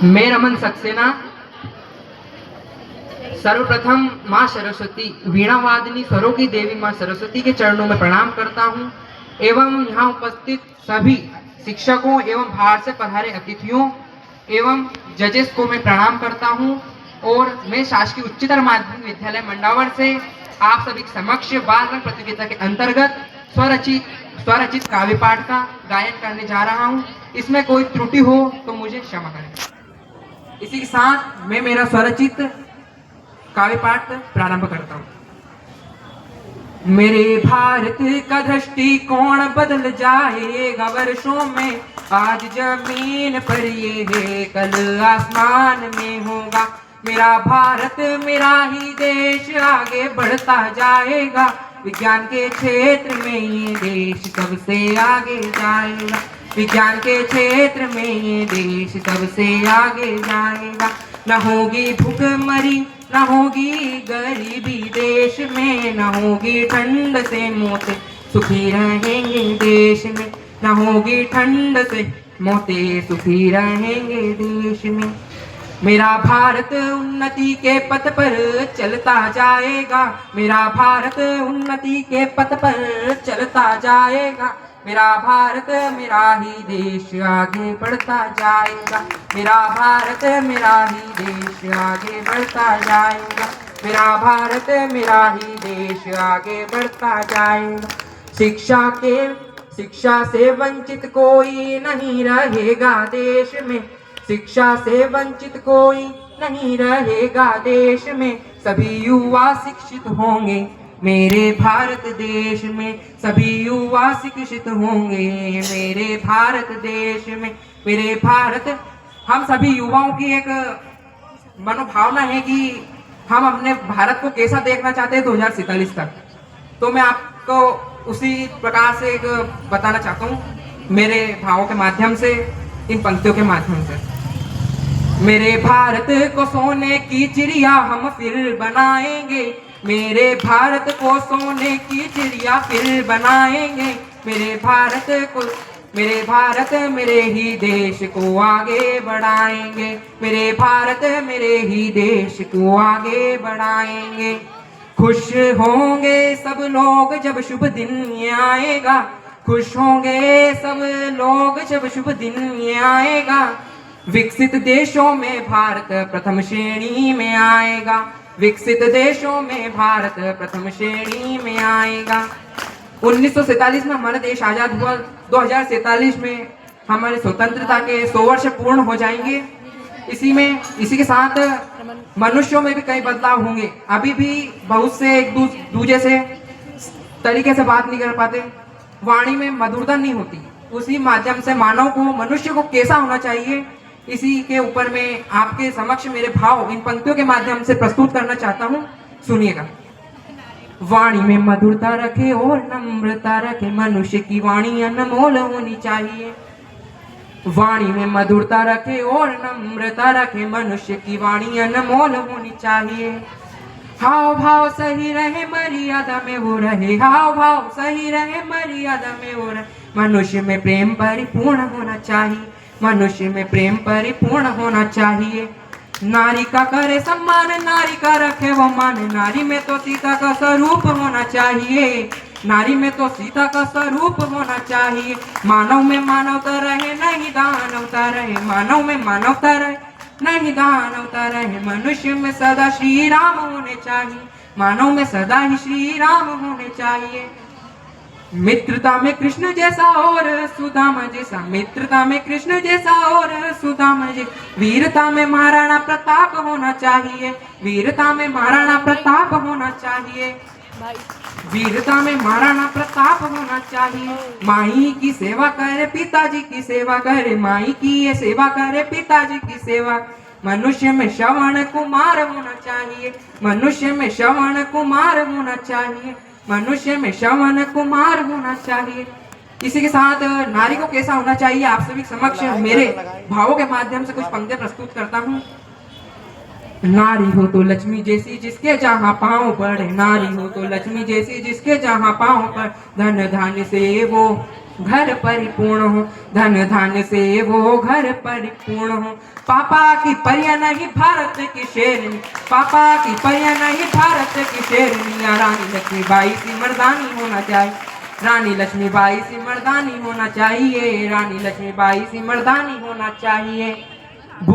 मैं रमन सक्सेना सर्वप्रथम माँ सरस्वती वीणा वादिनी स्वरों की देवी माँ सरस्वती के चरणों में प्रणाम करता हूँ एवं यहाँ उपस्थित सभी शिक्षकों एवं बाहर से पधारे अतिथियों एवं जजेस को मैं प्रणाम करता हूँ। और मैं शासकीय उच्चतर माध्यमिक विद्यालय मंडावर से आप सभी के समक्ष बाल रंग प्रतियोगिता के अंतर्गत स्वरचित काव्य पाठ का गायन करने जा रहा हूँ। इसमें कोई त्रुटि हो तो मुझे क्षमा करें। इसी के साथ मैं मेरा स्वरचित काव्य पाठ प्रारंभ करता हूँ। मेरे भारत का दृष्टिकोण बदल जाएगा वर्षों में, आज जमीन पर ये है कल आसमान में होगा। मेरा भारत मेरा ही देश आगे बढ़ता जाएगा, विज्ञान के क्षेत्र में ये देश सबसे आगे जाएगा। विज्ञान के क्षेत्र में ये देश सबसे आगे जाएगा। न होगी भूखमरी न होगी गरीबी देश में, न होगी ठंड से मौतें सुखी रहेंगे देश में, न होगी ठंड से मौतें सुखी रहेंगे देश में। मेरा भारत उन्नति के पथ पर चलता जाएगा, मेरा भारत उन्नति के पथ पर चलता जाएगा। मेरा भारत मेरा ही देश आगे बढ़ता जाएगा, मेरा भारत मेरा ही देश आगे बढ़ता जाएगा। मेरा भारत मेरा ही देश आगे बढ़ता जाएगा। शिक्षा से वंचित कोई नहीं रहेगा देश में, शिक्षा से वंचित कोई नहीं रहेगा देश में। सभी युवा शिक्षित होंगे मेरे भारत देश में, सभी युवा शिक्षित होंगे मेरे भारत देश में। मेरे भारत हम सभी युवाओं की एक मनोभावना है कि हम अपने भारत को कैसा देखना चाहते हैं 2047 तक। तो मैं आपको उसी प्रकार से एक बताना चाहता हूँ मेरे भावों के माध्यम से, इन पंक्तियों के माध्यम से। मेरे भारत को सोने की चिड़िया हम फिर बनाएंगे, मेरे भारत को सोने की चिड़िया फिर बनाएंगे। मेरे भारत मेरे ही देश को आगे बढ़ाएंगे, मेरे भारत मेरे ही देश को आगे बढ़ाएंगे। खुश होंगे सब लोग जब शुभ दिन ये आएगा, खुश होंगे सब लोग जब शुभ दिन ये आएगा। विकसित देशों में भारत प्रथम श्रेणी में आएगा, विकसित देशों में भारत प्रथम श्रेणी में आएगा। 1947 में हमारा देश आजाद हुआ, 2047 में हमारे स्वतंत्रता के 100 वर्ष पूर्ण हो जाएंगे। इसी के साथ मनुष्यों में भी कई बदलाव होंगे। अभी भी बहुत से एक दूसरे से तरीके से बात नहीं कर पाते, वाणी में मधुरता नहीं होती। उसी माध्यम से मानव को, मनुष्य को कैसा होना चाहिए, इसी के ऊपर मैं आपके समक्ष मेरे भाव इन पंक्तियों के माध्यम से प्रस्तुत करना चाहता हूँ। सुनिएगा। वाणी में मधुरता रखे और नम्रता रखे, मनुष्य की वाणी अनमोल होनी चाहिए। वाणी में मधुरता रखे और नम्रता रखे, मनुष्य की वाणी अनमोल होनी चाहिए। हाव भाव सही रहे मर्यादा में वो रहे, हाव भाव सही रहे मर्यादा में वो रहे। मनुष्य में प्रेम परिपूर्ण होना चाहिए, मनुष्य में प्रेम परिपूर्ण होना चाहिए। नारी का करे सम्मान, नारी का रखे वो मान, नारी में तो सीता का स्वरूप होना चाहिए, नारी में तो सीता का स्वरूप होना चाहिए। मानव में मानवता रहे नहीं दानवता रहे, मानव में मानवता रहे नहीं दानवता रहे। मनुष्य में सदा श्री राम होने चाहिए, मानव में सदा ही श्री राम होने चाहिए। मित्रता में कृष्ण जैसा और सुदामा जैसा, मित्रता में कृष्ण जैसा और सुदामा जैसा। वीरता में महाराणा प्रताप होना चाहिए, वीरता में महाराणा प्रताप होना चाहिए, वीरता में महाराणा प्रताप होना चाहिए। माई की सेवा करे पिताजी की सेवा करे, माई की ये सेवा करे पिताजी की सेवा। मनुष्य में श्रवण कुमार होना चाहिए, मनुष्य में श्रवण कुमार होना चाहिए, मनुष्य में श्रवण कुमार होना चाहिए। इसी के साथ नारी को कैसा होना चाहिए आप सभी समक्ष मेरे भावों के माध्यम से कुछ पंक्तियां प्रस्तुत करता हूँ। नारी हो तो लक्ष्मी जैसी जिसके जहाँ पाँव पड़े, नारी हो तो लक्ष्मी जैसी जिसके जहाँ पाँव पर, धन धान्य से वो घर परिपूर्ण हो, धन धन से वो घर परिपूर्ण हो। पापा की परिया नहीं भारत की शेरनी, पापा की परिया नहीं भारत की शेरनी। रानी लक्ष्मीबाई सी मर्दानी होना चाहिए, रानी लक्ष्मीबाई सी मर्दानी होना चाहिए, रानी लक्ष्मीबाई सी मर्दानी होना चाहिए।